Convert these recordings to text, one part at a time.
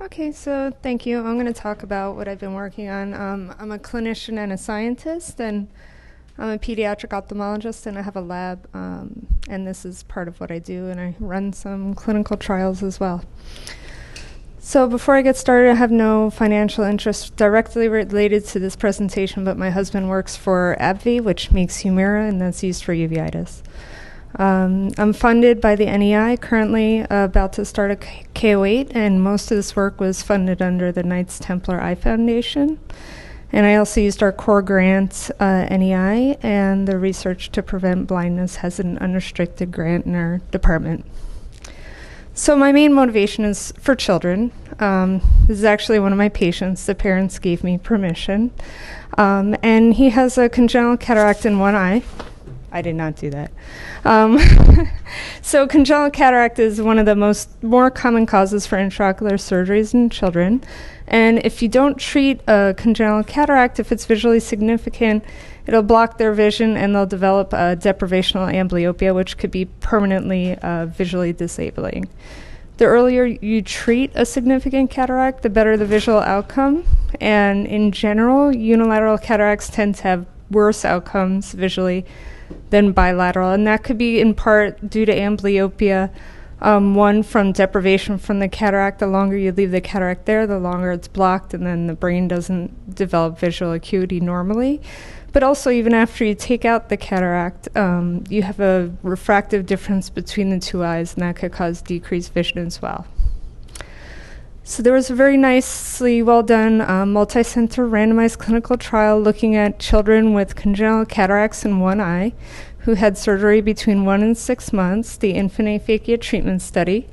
Okay, so thank you. I'm going to talk about what I've been working on. I'm a clinician and a scientist, and I'm a pediatric ophthalmologist, and I have a lab, and this is part of what I do, and I run some clinical trials as well. So before I get started, I have no financial interest directly related to this presentation, but my husband works for AbbVie, which makes Humira, and that's used for uveitis. I'm funded by the NEI, currently about to start a K08, and most of this work was funded under the Knights Templar Eye Foundation. And I also used our core grant, NEI, and the Research to Prevent Blindness has an unrestricted grant in our department. So my main motivation is for children. This is actually one of my patients. The parents gave me permission. And he has a congenital cataract in one eye. I did not do that. So congenital cataract is one of the more common causes for intraocular surgeries in children. And if you don't treat a congenital cataract, if it's visually significant, it'll block their vision and they'll develop deprivational amblyopia, which could be permanently visually disabling. The earlier you treat a significant cataract, the better the visual outcome. And in general, unilateral cataracts tend to have worse outcomes visually than bilateral, and that could be in part due to amblyopia. One, from deprivation from the cataract. The longer you leave the cataract there, the longer it's blocked, and then the brain doesn't develop visual acuity normally. But also, even after you take out the cataract, you have a refractive difference between the two eyes, and that could cause decreased vision as well. So there was a very nicely well-done multi-center randomized clinical trial looking at children with congenital cataracts in one eye who had surgery between 1 and 6 months, the Infant Aphakia Treatment Study.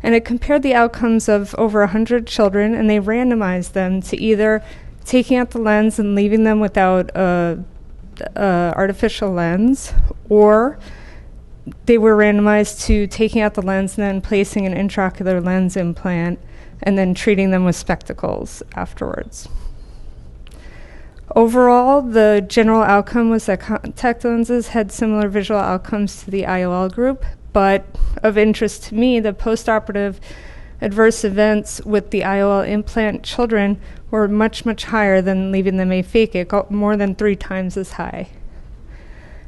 And it compared the outcomes of over 100 children, and they randomized them to either taking out the lens and leaving them without an artificial lens, or they were randomized to taking out the lens and then placing an intraocular lens implant and then treating them with spectacles afterwards. Overall, the general outcome was that contact lenses had similar visual outcomes to the IOL group, but of interest to me, the postoperative adverse events with the IOL implant children were much, much higher than leaving them aphakic, more than 3 times as high.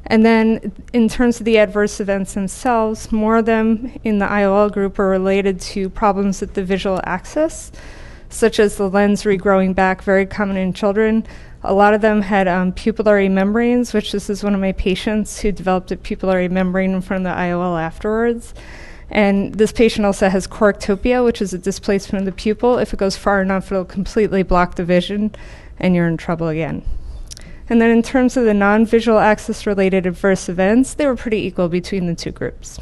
And then in terms of the adverse events themselves, more of them in the IOL group are related to problems with the visual axis, such as the lens regrowing back, very common in children. A lot of them had pupillary membranes, which this is one of my patients who developed a pupillary membrane in front of the IOL afterwards. And this patient also has correctopia, which is a displacement of the pupil. If it goes far enough, it'll completely block the vision, and you're in trouble again. And then in terms of the non-visual axis-related adverse events, they were pretty equal between the two groups.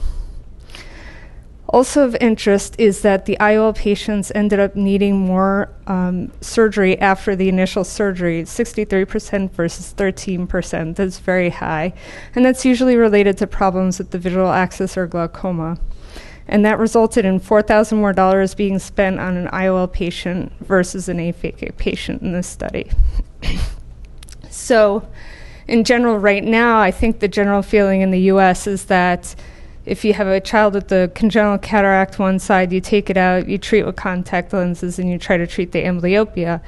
Also of interest is that the IOL patients ended up needing more surgery after the initial surgery, 63% versus 13%. That's very high. And that's usually related to problems with the visual axis or glaucoma. And that resulted in $4,000 more being spent on an IOL patient versus an aphakic patient in this study. So in general, right now, I think the general feeling in the US is that if you have a child with the congenital cataract one side, you take it out, you treat with contact lenses, and you try to treat the amblyopia.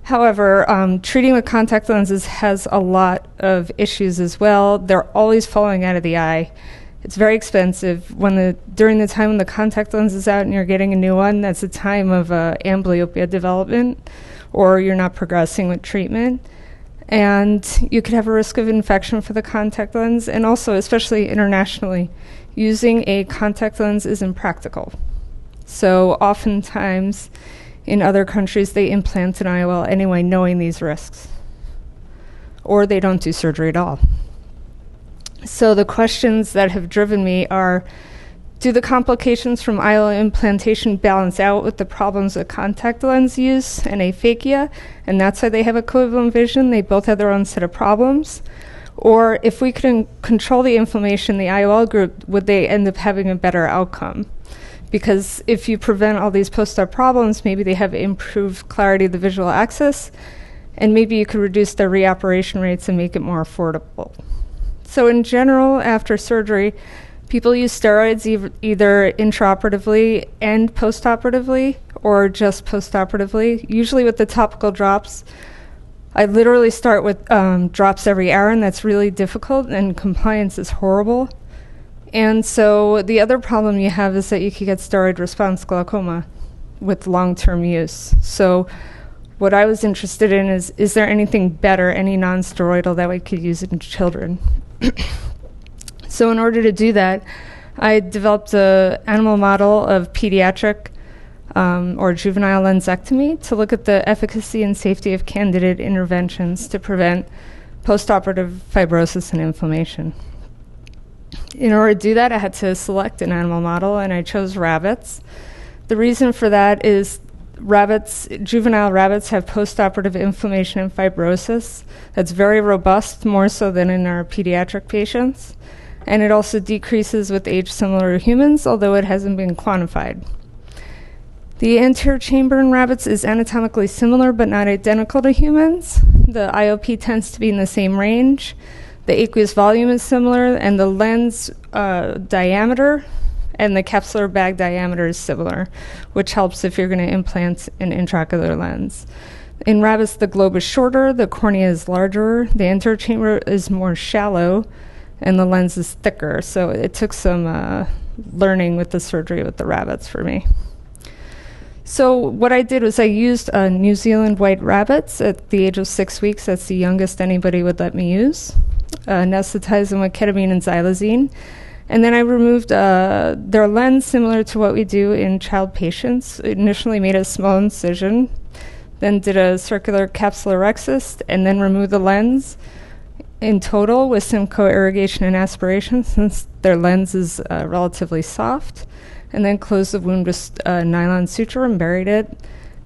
However, treating with contact lenses has a lot of issues as well. They're always falling out of the eye. It's very expensive. During the time when the contact lens is out and you're getting a new one, that's a time of amblyopia development, or you're not progressing with treatment. And you could have a risk of infection for the contact lens, and also, especially internationally, using a contact lens is impractical. So oftentimes, in other countries, they implant an IOL anyway, knowing these risks. Or they don't do surgery at all. So the questions that have driven me are, do the complications from IOL implantation balance out with the problems with contact lens use and aphakia, and that's why they have equivalent vision? They both have their own set of problems. Or if we could control the inflammation in the IOL group, would they end up having a better outcome? Because if you prevent all these post-op problems, maybe they have improved clarity of the visual axis, and maybe you could reduce their reoperation rates and make it more affordable. So in general, after surgery, People use steroids either intraoperatively and postoperatively, or just postoperatively. Usually with the topical drops, I literally start with drops every hour, and that's really difficult, and compliance is horrible. And so the other problem you have is that you could get steroid response glaucoma with long-term use. So what I was interested in is there anything better, any non-steroidal that we could use in children? So in order to do that, I developed an animal model of pediatric or juvenile lensectomy to look at the efficacy and safety of candidate interventions to prevent postoperative fibrosis and inflammation. In order to do that, I had to select an animal model, and I chose rabbits. The reason for that is juvenile rabbits have postoperative inflammation and fibrosis that's very robust, more so than in our pediatric patients. And it also decreases with age similar to humans, although it hasn't been quantified. The anterior chamber in rabbits is anatomically similar but not identical to humans. The IOP tends to be in the same range. The aqueous volume is similar, and the lens diameter and the capsular bag diameter is similar, which helps if you're going to implant an intraocular lens. In rabbits, the globe is shorter, the cornea is larger, the anterior chamber is more shallow, and the lens is thicker. So it took some learning with the surgery with the rabbits for me. So what I did was I used New Zealand white rabbits at the age of 6 weeks. That's the youngest anybody would let me use. Anesthetized them with ketamine and xylazine. And then I removed their lens, similar to what we do in child patients. Initially made a small incision, then did a circular capsulorhexis, and then removed the lens in total with some co-irrigation and aspiration, since their lens is relatively soft, and then closed the wound with a nylon suture and buried it.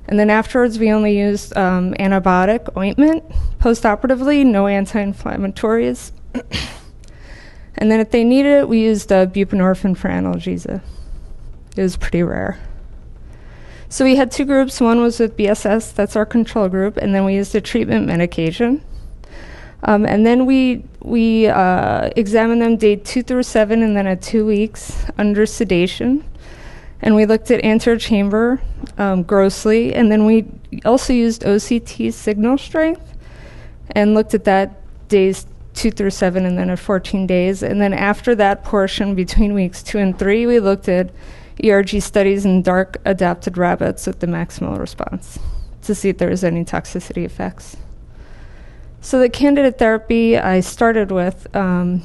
And then afterwards, we only used antibiotic ointment. Postoperatively, no anti-inflammatories. And then if they needed it, we used buprenorphine for analgesia. It was pretty rare. So we had two groups. One was with BSS, that's our control group, and then we used a treatment medication. And then we examined them day 2 through 7 and then at 2 weeks under sedation. And we looked at anterior chamber grossly, and then we also used OCT signal strength and looked at that days 2 through 7 and then at 14 days. And then after that portion, between weeks 2 and 3, we looked at ERG studies in dark adapted rabbits with the maximal response to see if there was any toxicity effects. So the candidate therapy I started with was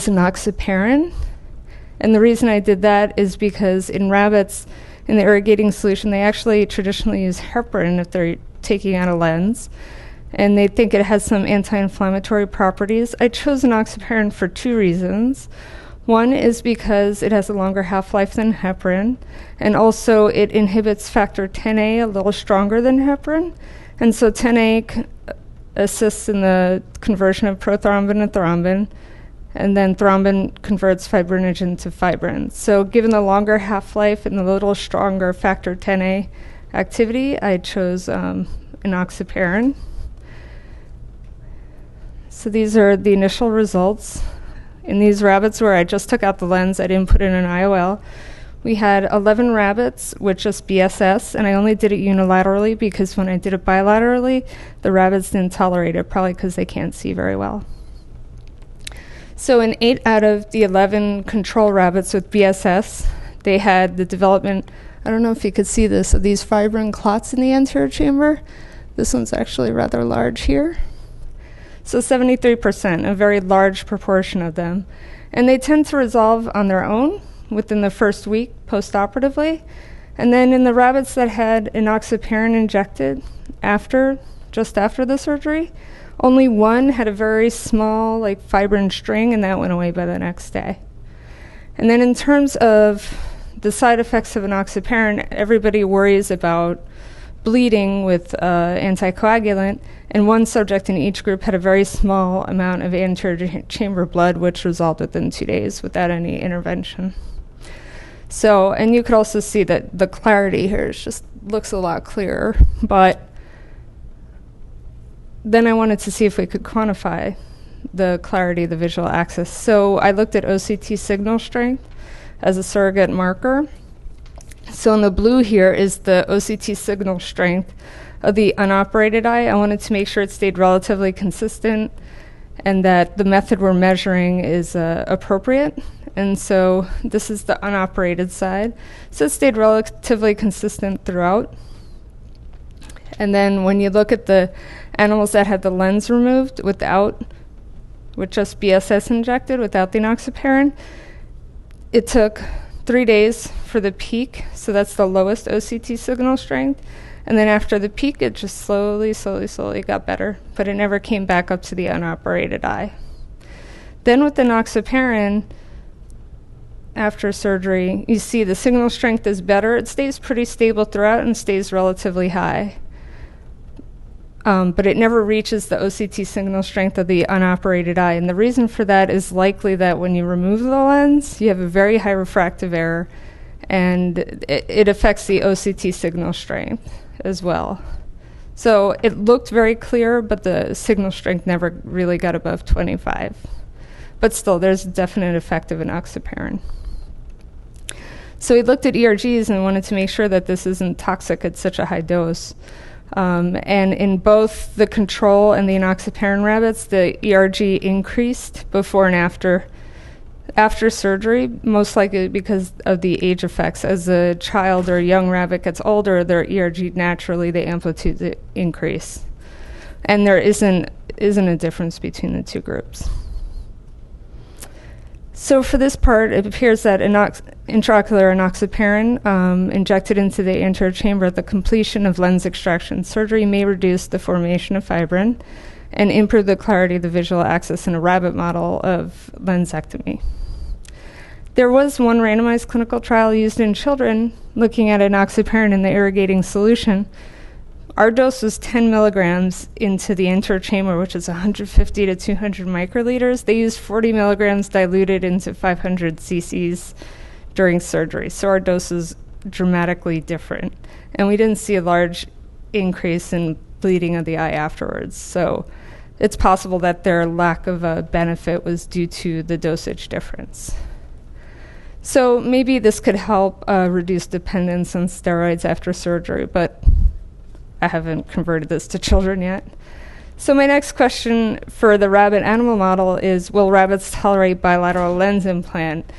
enoxaparin. And the reason I did that is because in rabbits, in the irrigating solution, they actually traditionally use heparin if they're taking out a lens. And they think it has some anti-inflammatory properties. I chose enoxaparin for 2 reasons. One is because it has a longer half-life than heparin, and also it inhibits factor 10A a little stronger than heparin. And so 10A assists in the conversion of prothrombin to thrombin, and then thrombin converts fibrinogen to fibrin. So given the longer half-life and the little stronger factor 10A activity, I chose enoxaparin. So these are the initial results. In these rabbits where I just took out the lens, I didn't put in an IOL, we had 11 rabbits with just BSS, and I only did it unilaterally because when I did it bilaterally, the rabbits didn't tolerate it, probably because they can't see very well. So in 8 out of the 11 control rabbits with BSS, they had the development, I don't know if you could see this, of these fibrin clots in the anterior chamber. This one's actually rather large here. So 73%, a very large proportion of them. And they tend to resolve on their own within the first week postoperatively. And then in the rabbits that had enoxaparin injected just after the surgery, only one had a very small fibrin string, and that went away by the next day. And then in terms of the side effects of enoxaparin, everybody worries about bleeding with anticoagulant, and one subject in each group had a very small amount of anterior chamber blood, which resolved within 2 days without any intervention. So, and you could also see that the clarity here just looks a lot clearer, but then I wanted to see if we could quantify the clarity of the visual axis. So I looked at OCT signal strength as a surrogate marker. So in the blue here is the OCT signal strength of the unoperated eye. I wanted to make sure it stayed relatively consistent and that the method we're measuring is appropriate. And so this is the unoperated side. So it stayed relatively consistent throughout. And then when you look at the animals that had the lens removed with just BSS injected without the enoxaparin, it took 3 days for the peak. So that's the lowest OCT signal strength. And then after the peak, it just slowly got better, but it never came back up to the unoperated eye. Then with the enoxaparin, after surgery, you see the signal strength is better. It stays pretty stable throughout and stays relatively high. But it never reaches the OCT signal strength of the unoperated eye. And the reason for that is likely that when you remove the lens, you have a very high refractive error, and it affects the OCT signal strength as well. So it looked very clear, but the signal strength never really got above 25. But still, there's a definite effect of enoxaparin. So we looked at ERGs and wanted to make sure that this isn't toxic at such a high dose. And in both the control and the enoxaparin rabbits, the ERG increased before and after surgery, most likely because of the age effects. As a child or a young rabbit gets older, their ERG naturally, the amplitude increase. And there isn't a difference between the two groups. So for this part, it appears that intraocular enoxaparin injected into the anterior chamber at the completion of lens extraction surgery may reduce the formation of fibrin and improve the clarity of the visual axis in a rabbit model of lensectomy. There was one randomized clinical trial used in children looking at enoxaparin in the irrigating solution. Our dose was 10 milligrams into the anterior chamber, which is 150 to 200 microliters. They used 40 milligrams diluted into 500 cc's during surgery. So our dose is dramatically different. And we didn't see a large increase in bleeding of the eye afterwards. So it's possible that their lack of benefit was due to the dosage difference. So maybe this could help reduce dependence on steroids after surgery, but I haven't converted this to children yet. So my next question for the rabbit animal model is, will rabbits tolerate bilateral lens implant?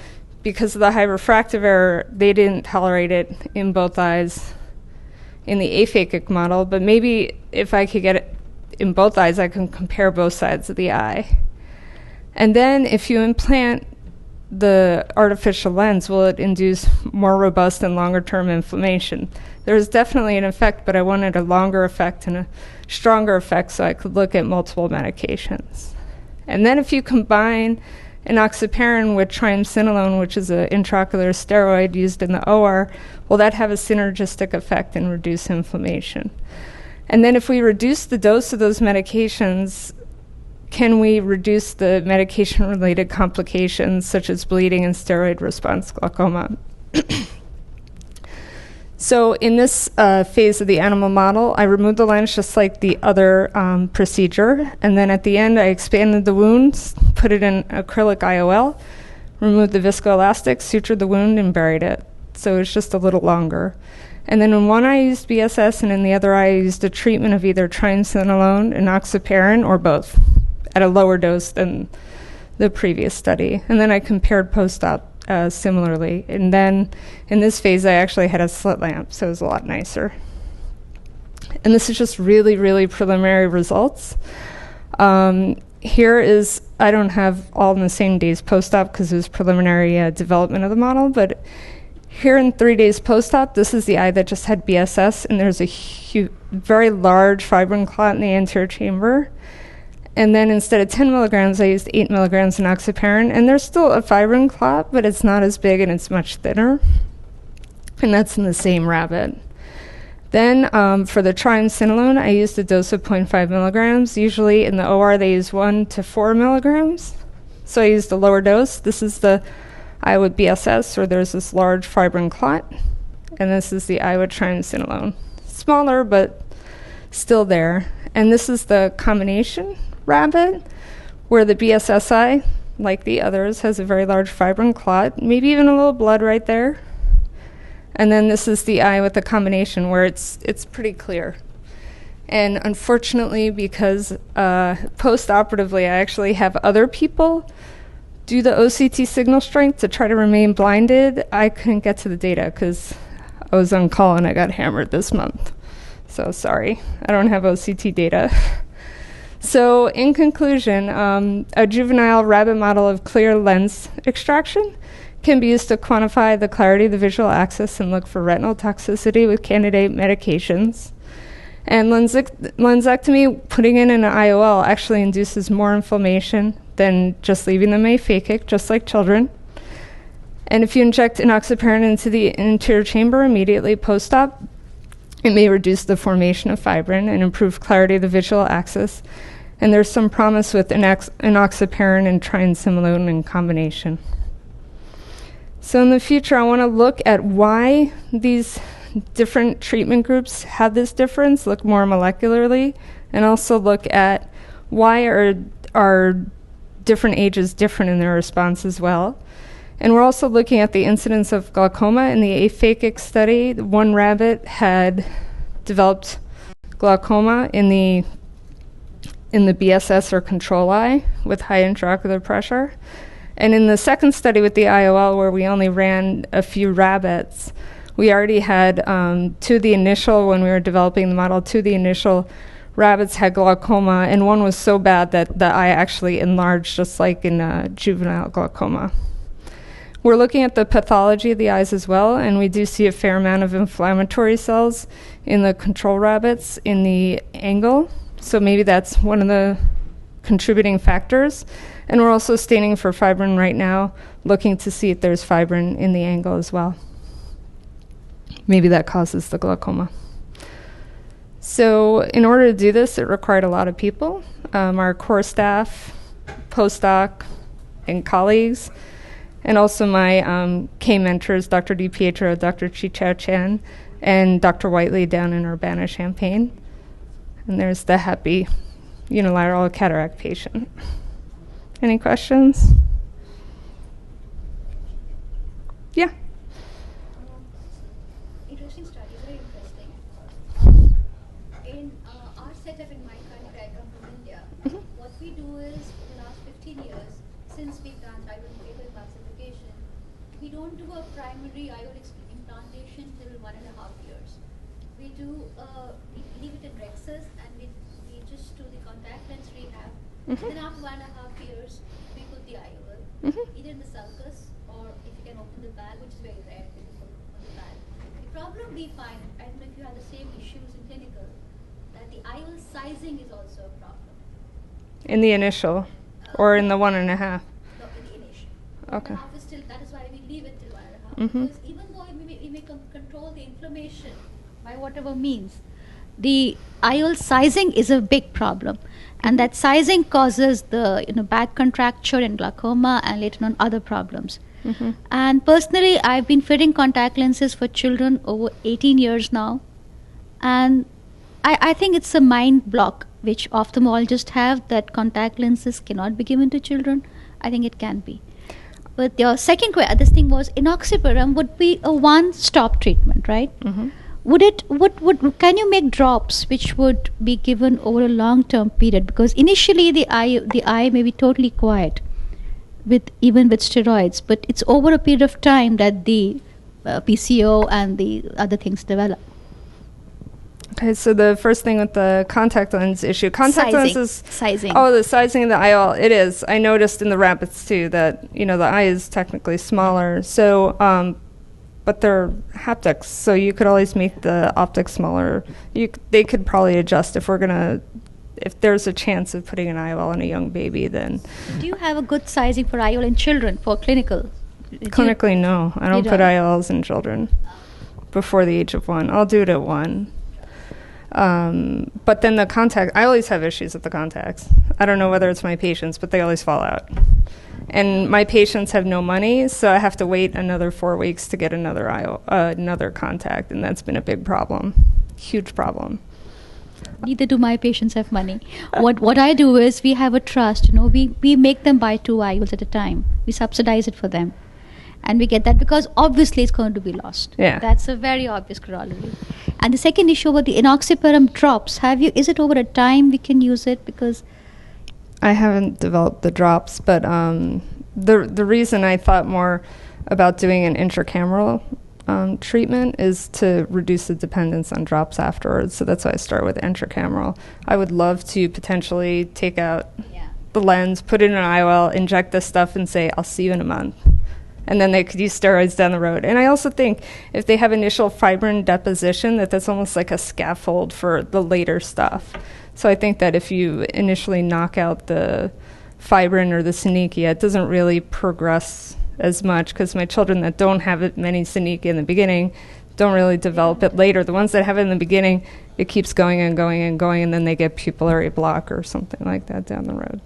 Because of the high refractive error, they didn't tolerate it in both eyes in the aphakic model, but maybe if I could get it in both eyes, I can compare both sides of the eye. And then if you implant the artificial lens, will it induce more robust and longer-term inflammation? There's definitely an effect, but I wanted a longer effect and a stronger effect so I could look at multiple medications. And then if you combine enoxaparin with triamcinolone, which is an intraocular steroid used in the OR, will that have a synergistic effect and reduce inflammation? And then if we reduce the dose of those medications, can we reduce the medication-related complications such as bleeding and steroid response glaucoma? So in this phase of the animal model, I removed the lens just like the other procedure. And then at the end, I expanded the wounds, put it in acrylic IOL, removed the viscoelastic, sutured the wound, and buried it. So it's just a little longer. And then in one eye, I used BSS, and in the other eye, I used a treatment of either triamcinolone, enoxaparin, or both at a lower dose than the previous study. And then I compared post-op similarly. And then in this phase, I actually had a slit lamp, so it was a lot nicer. And this is just really, really preliminary results. Here is, I don't have all in the same days post-op because it was preliminary development of the model, but here in 3 days post-op, this is the eye that just had BSS, and there's a very large fibrin clot in the anterior chamber. And then instead of 10 milligrams, I used 8 milligrams of enoxaparin. And there's still a fibrin clot, but it's not as big and it's much thinner. And that's in the same rabbit. Then for the triamcinolone, I used a dose of 0.5 milligrams. Usually in the OR, they use 1 to 4 milligrams. So I used a lower dose. This is the eye with BSS, where there's this large fibrin clot. And this is the eye with triamcinolone. Smaller, but still there. And this is the combination rabbit, where the BSS eye, like the others, has a very large fibrin clot, maybe even a little blood right there. And then this is the eye with the combination where it's pretty clear. And unfortunately, because post-operatively I actually have other people do the OCT signal strength to try to remain blinded, I couldn't get to the data because I was on call and I got hammered this month. So sorry, I don't have OCT data. So in conclusion, a juvenile rabbit model of clear lens extraction can be used to quantify the clarity of the visual axis and look for retinal toxicity with candidate medications. And lensectomy, putting in an IOL, actually induces more inflammation than just leaving them aphakic, just like children. And if you inject enoxaparin into the anterior chamber immediately post-op, it may reduce the formation of fibrin and improve clarity of the visual axis. And there's some promise with enoxaparin and triamcinolone in combination. So in the future, I want to look at why these different treatment groups have this difference, look more molecularly, and also look at why are different ages different in their response as well. And we're also looking at the incidence of glaucoma. In the aphakic study, one rabbit had developed glaucoma in the BSS or control eye with high intraocular pressure. And in the second study with the IOL, where we only ran a few rabbits, we already had when we were developing the model, two of the initial rabbits had glaucoma, and one was so bad that the eye actually enlarged, just like in juvenile glaucoma. We're looking at the pathology of the eyes as well, and we do see a fair amount of inflammatory cells in the control rabbits in the angle. So maybe that's one of the contributing factors. And we're also staining for fibrin right now, looking to see if there's fibrin in the angle as well. Maybe that causes the glaucoma. So in order to do this, it required a lot of people, our core staff, postdoc, and colleagues, and also my K-mentors, Dr. DiPietro, Dr. Chi-Chow Chan, and Dr. Whiteley down in Urbana-Champaign. And there's the happy unilateral cataract patient. Any questions? Yeah. Interesting study, very interesting. In our setup in my country, I come from India. What we do is, for the last 15 years, since we've done therapeutic opacification, we don't do a primary IOL implantation till 1.5 years. We do, we leave it in Rexus, and we just do the contact lens rehab. Then after 1.5 years, we put the IOL, either in the sulcus or if you can open the bag, which is very rare, we can put on the bag. The problem we find, I don't know if you have the same issues in clinical, that the IOL sizing is also a problem. In the initial, or in the 1.5? No, in the initial. Okay. 1.5 is still, that is why we leave it till 1.5. Because even though we may control the inflammation by whatever means, the IOL sizing is a big problem. And that sizing causes the bad contracture in glaucoma and later on other problems. And personally, I've been fitting contact lenses for children over 18 years now. And I think it's a mind block which ophthalmologists have, that contact lenses cannot be given to children. I think it can be. But your second question, this thing was enoxaparin would be a one-stop treatment, right? Can you make drops which would be given over a long-term period? Because initially the eye may be totally quiet, even with steroids, but it's over a period of time that the PCO and the other things develop. Okay, so the first thing with the contact lens issue, lenses. Sizing. Oh, the sizing of the IOL, it is. I noticed in the rabbits too that the eye is technically smaller. So. But they're haptics, so you could always make the optics smaller. They could probably adjust if there's a chance of putting an IOL in a young baby, then. Do you have a good sizing for IOL in children for clinical? Clinically, no. I don't put IOLs in children before the age of 1. I'll do it at 1. But then the contact, I always have issues with the contacts. I don't know whether it's my patients, but they always fall out. And my patients have no money, so I have to wait another 4 weeks to get another contact, and that's been a big problem, huge problem. Neither do my patients have money. What I do is we have a trust. You know, we make them buy 2 IOLs at a time. We subsidize it for them, and we get that because obviously it's going to be lost. Yeah. That's a very obvious corollary. And the second issue about the inoxaparam drops, is it over a time we can use it? Because I haven't developed the drops, but the reason I thought more about doing an intracameral treatment is to reduce the dependence on drops afterwards. So that's why I start with intracameral. I would love to potentially take out the lens, put in an IOL, inject this stuff, and say, I'll see you in a month. And then they could use steroids down the road. And I also think if they have initial fibrin deposition, that's almost like a scaffold for the later stuff. So I think that if you initially knock out the fibrin or the synechiae, it doesn't really progress as much, because my children that don't have many synechiae in the beginning don't really develop it later. The ones that have it in the beginning, it keeps going and going and going, and then they get pupillary block or something like that down the road.